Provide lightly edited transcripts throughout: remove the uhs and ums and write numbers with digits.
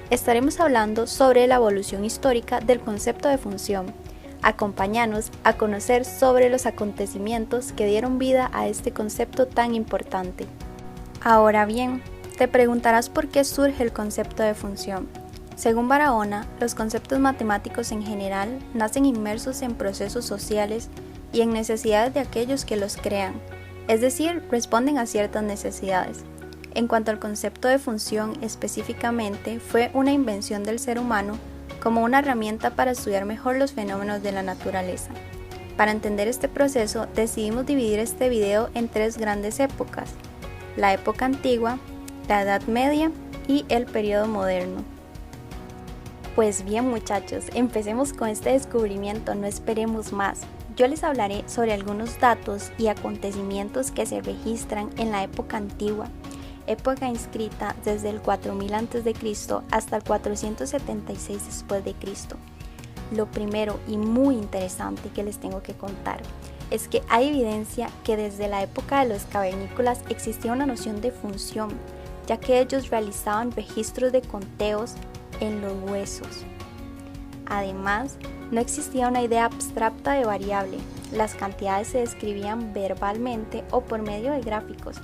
estaremos hablando sobre la evolución histórica del concepto de función. Acompáñanos a conocer sobre los acontecimientos que dieron vida a este concepto tan importante. Ahora bien, te preguntarás por qué surge el concepto de función. Según Barahona, los conceptos matemáticos en general nacen inmersos en procesos sociales y en necesidades de aquellos que los crean, es decir, responden a ciertas necesidades. En cuanto al concepto de función específicamente, fue una invención del ser humano como una herramienta para estudiar mejor los fenómenos de la naturaleza. Para entender este proceso, decidimos dividir este video en tres grandes épocas: la época antigua, la Edad Media y el periodo moderno. Pues bien muchachos, empecemos con este descubrimiento, no esperemos más. Yo les hablaré sobre algunos datos y acontecimientos que se registran en la época antigua, época inscrita desde el 4000 a.C. hasta el 476 después de Cristo. Lo primero y muy interesante que les tengo que contar es que hay evidencia que desde la época de los cavernícolas existía una noción de función, ya que ellos realizaban registros de conteos en los huesos. Además, no existía una idea abstracta de variable, las cantidades se describían verbalmente o por medio de gráficos.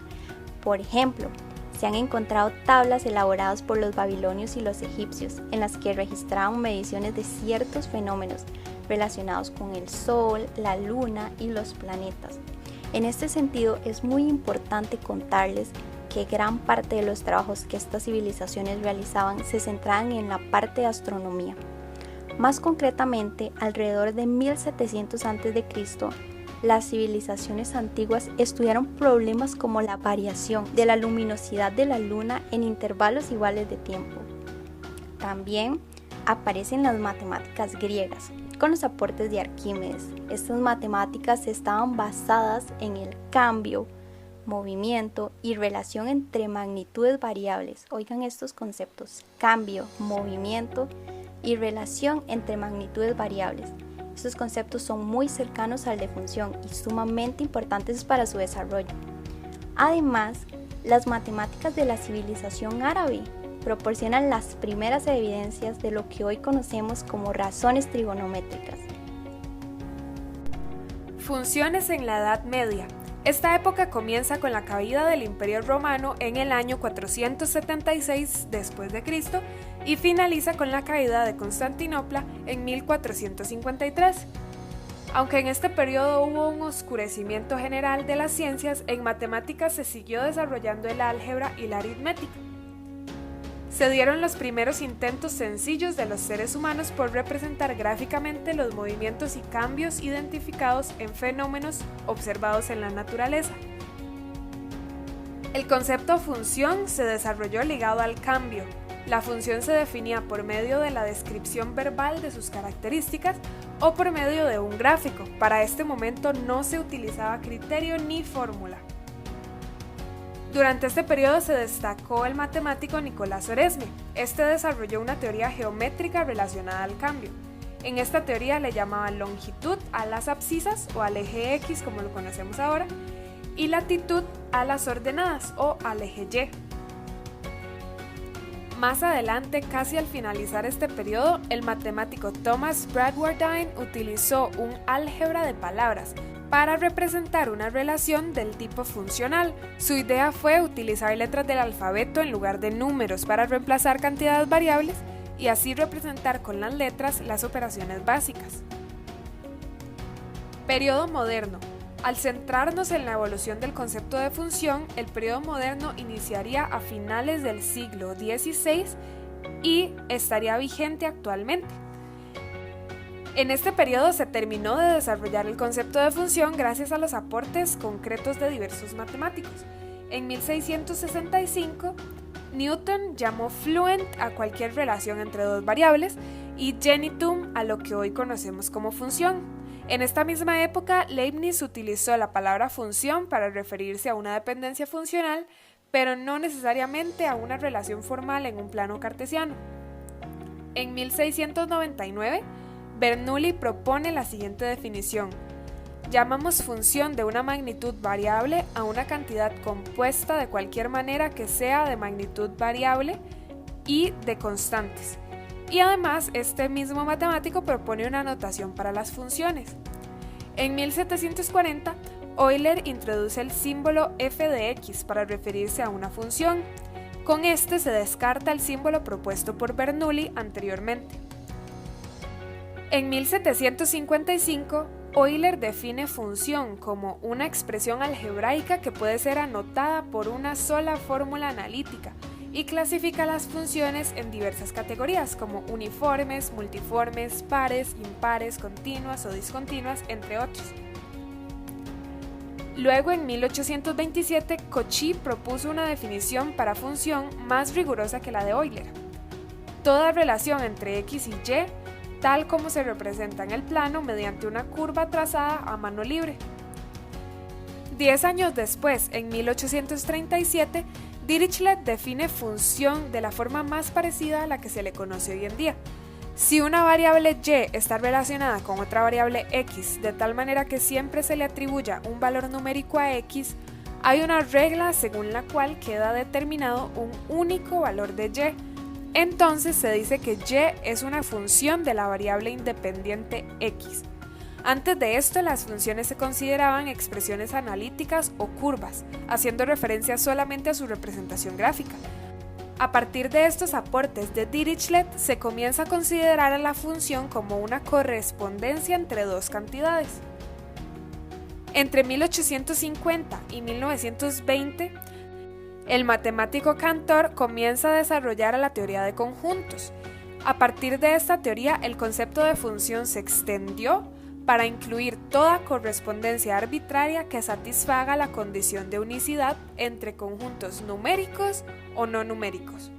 Por ejemplo, se han encontrado tablas elaboradas por los babilonios y los egipcios en las que registraban mediciones de ciertos fenómenos relacionados con el sol, la luna y los planetas. En este sentido, es muy importante contarles que gran parte de los trabajos que estas civilizaciones realizaban se centraban en la parte de astronomía. Más concretamente, alrededor de 1700 a.C., las civilizaciones antiguas estudiaron problemas como la variación de la luminosidad de la luna en intervalos iguales de tiempo. También aparecen las matemáticas griegas, con los aportes de Arquímedes. Estas matemáticas estaban basadas en el cambio, movimiento y relación entre magnitudes variables. Oigan estos conceptos: cambio, movimiento y relación entre magnitudes variables. Estos conceptos son muy cercanos al de función y sumamente importantes para su desarrollo. Además, las matemáticas de la civilización árabe proporcionan las primeras evidencias de lo que hoy conocemos como razones trigonométricas. Funciones en la Edad Media. Esta época comienza con la caída del Imperio Romano en el año 476 después de Cristo y finaliza con la caída de Constantinopla en 1453. Aunque en este periodo hubo un oscurecimiento general de las ciencias, en matemáticas se siguió desarrollando el álgebra y la aritmética. Se dieron los primeros intentos sencillos de los seres humanos por representar gráficamente los movimientos y cambios identificados en fenómenos observados en la naturaleza. El concepto función se desarrolló ligado al cambio. La función se definía por medio de la descripción verbal de sus características o por medio de un gráfico. Para este momento no se utilizaba criterio ni fórmula. Durante este periodo se destacó el matemático Nicolás Oresme. Este desarrolló una teoría geométrica relacionada al cambio. En esta teoría le llamaban longitud a las abscisas o al eje X como lo conocemos ahora, y latitud a las ordenadas o al eje Y. Más adelante, casi al finalizar este periodo, el matemático Thomas Bradwardine utilizó un álgebra de palabras para representar una relación del tipo funcional. Su idea fue utilizar letras del alfabeto en lugar de números para reemplazar cantidades variables y así representar con las letras las operaciones básicas. Periodo moderno. Al centrarnos en la evolución del concepto de función, el periodo moderno iniciaría a finales del siglo XVI y estaría vigente actualmente. En este periodo se terminó de desarrollar el concepto de función gracias a los aportes concretos de diversos matemáticos. En 1665, Newton llamó fluent a cualquier relación entre dos variables y genitum a lo que hoy conocemos como función. En esta misma época, Leibniz utilizó la palabra función para referirse a una dependencia funcional, pero no necesariamente a una relación formal en un plano cartesiano. En 1699, Bernoulli propone la siguiente definición: llamamos función de una magnitud variable a una cantidad compuesta de cualquier manera que sea de magnitud variable y de constantes. Y además, este mismo matemático propone una notación para las funciones. En 1740, Euler introduce el símbolo f de x para referirse a una función. Con este se descarta el símbolo propuesto por Bernoulli anteriormente. En 1755, Euler define función como una expresión algebraica que puede ser anotada por una sola fórmula analítica y clasifica las funciones en diversas categorías como uniformes, multiformes, pares, impares, continuas o discontinuas, entre otros. Luego, en 1827, Cauchy propuso una definición para función más rigurosa que la de Euler. Toda relación entre x y y, tal como se representa en el plano mediante una curva trazada a mano libre. 10 años después, en 1837, Dirichlet define función de la forma más parecida a la que se le conoce hoy en día. Si una variable y está relacionada con otra variable x de tal manera que siempre se le atribuya un valor numérico a x, hay una regla según la cual queda determinado un único valor de y. Entonces se dice que y es una función de la variable independiente x. Antes de esto, las funciones se consideraban expresiones analíticas o curvas, haciendo referencia solamente a su representación gráfica. A partir de estos aportes de Dirichlet, se comienza a considerar a la función como una correspondencia entre dos cantidades. Entre 1850 y 1920, el matemático Cantor comienza a desarrollar la teoría de conjuntos. A partir de esta teoría, el concepto de función se extendió para incluir toda correspondencia arbitraria que satisfaga la condición de unicidad entre conjuntos numéricos o no numéricos.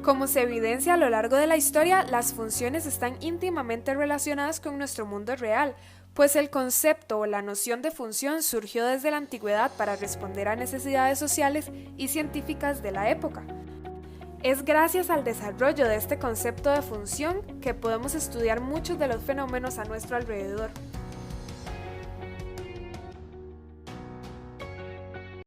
Como se evidencia a lo largo de la historia, las funciones están íntimamente relacionadas con nuestro mundo real, pues el concepto o la noción de función surgió desde la antigüedad para responder a necesidades sociales y científicas de la época. Es gracias al desarrollo de este concepto de función que podemos estudiar muchos de los fenómenos a nuestro alrededor.